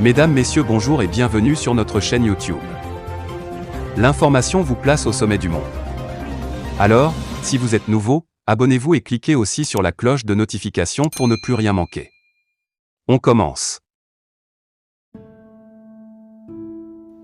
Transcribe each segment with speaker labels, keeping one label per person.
Speaker 1: Mesdames, Messieurs, bonjour et bienvenue sur notre chaîne YouTube. L'information vous place au sommet du monde. Alors, si vous êtes nouveau, abonnez-vous et cliquez aussi sur la cloche de notification pour ne plus rien manquer. On commence.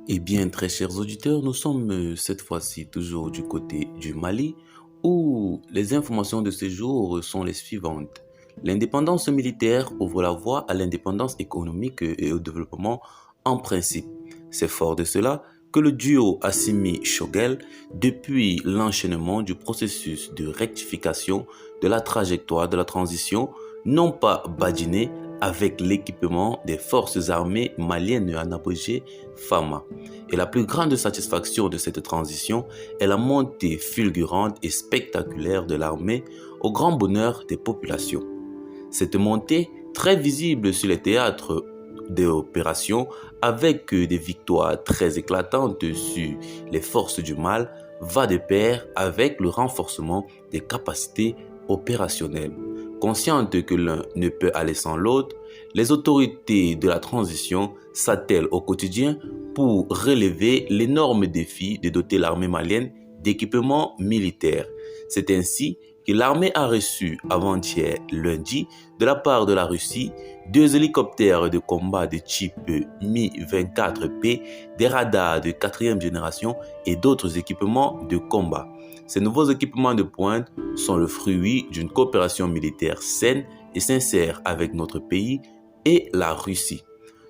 Speaker 2: Eh bien, très chers auditeurs, nous sommes cette fois-ci toujours du côté du Mali, où les informations de ce jour sont les suivantes. L'indépendance militaire ouvre la voie à l'indépendance économique et au développement en principe. C'est fort de cela que le duo Assimi-Choguel, depuis l'enchaînement du processus de rectification de la trajectoire de la transition, n'ont pas badiné avec l'équipement des forces armées maliennes en abrégé FAMA. Et la plus grande satisfaction de cette transition est la montée fulgurante et spectaculaire de l'armée au grand bonheur des populations. Cette montée, très visible sur les théâtres des opérations, avec des victoires très éclatantes sur les forces du mal, va de pair avec le renforcement des capacités opérationnelles. Conscientes que l'un ne peut aller sans l'autre, les autorités de la transition s'attellent au quotidien pour relever l'énorme défi de doter l'armée malienne d'équipements militaires. C'est ainsi que l'armée a reçu avant-hier lundi de la part de la Russie 2 hélicoptères de combat de type Mi-24P, des radars de 4e génération et d'autres équipements de combat. Ces nouveaux équipements de pointe sont le fruit d'une coopération militaire saine et sincère avec notre pays et la Russie.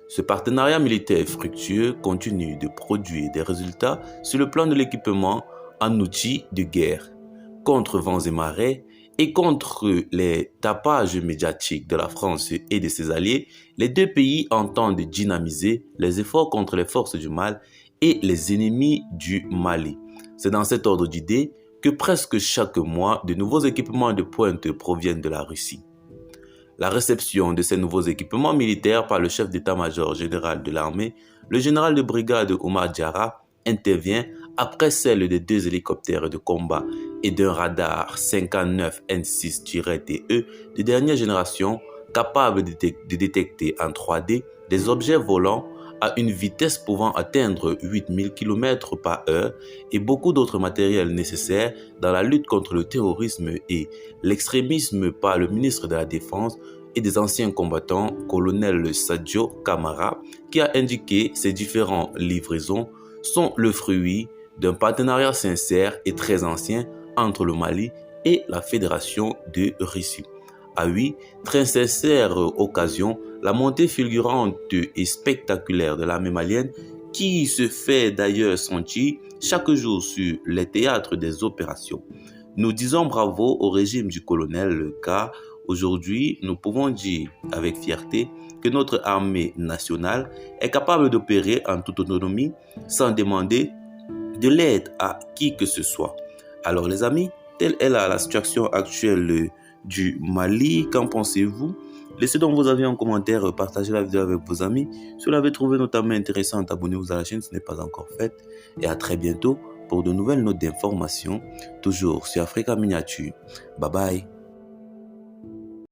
Speaker 2: Ce partenariat militaire fructueux continue de produire des résultats sur le plan de l'équipement en outils de guerre. Contre vents et marées et contre les tapages médiatiques de la France et de ses alliés, les deux pays entendent dynamiser les efforts contre les forces du mal et les ennemis du Mali. C'est dans cet ordre d'idées que presque chaque mois, de nouveaux équipements de pointe proviennent de la Russie. La réception de ces nouveaux équipements militaires par le chef d'état-major général de l'armée, le général de brigade Oumar Diarra, intervient après celle de 2 hélicoptères de combat et d'un radar 59 N6-TE de dernière génération capable de détecter en 3D des objets volants à une vitesse pouvant atteindre 8000 km/h et beaucoup d'autres matériels nécessaires dans la lutte contre le terrorisme et l'extrémisme par le ministre de la Défense et des anciens combattants, colonel Sadio Kamara, qui a indiqué ces différentes livraisons sont le fruit d'un partenariat sincère et très ancien entre le Mali et la Fédération de Russie. À 8 très sincères occasions, la montée fulgurante et spectaculaire de l'armée malienne, qui se fait d'ailleurs sentir chaque jour sur les théâtres des opérations. Nous disons bravo au régime du colonel car aujourd'hui, nous pouvons dire avec fierté que notre armée nationale est capable d'opérer en toute autonomie sans demander de l'aide à qui que ce soit. Alors les amis, telle est la situation actuelle du Mali. Qu'en pensez-vous? Laissez donc vos avis en commentaire, partagez la vidéo avec vos amis. Si vous l'avez trouvé notamment intéressante, abonnez-vous à la chaîne, ce n'est pas encore fait. Et à très bientôt pour de nouvelles notes d'information, toujours sur Africa Miniature. Bye bye.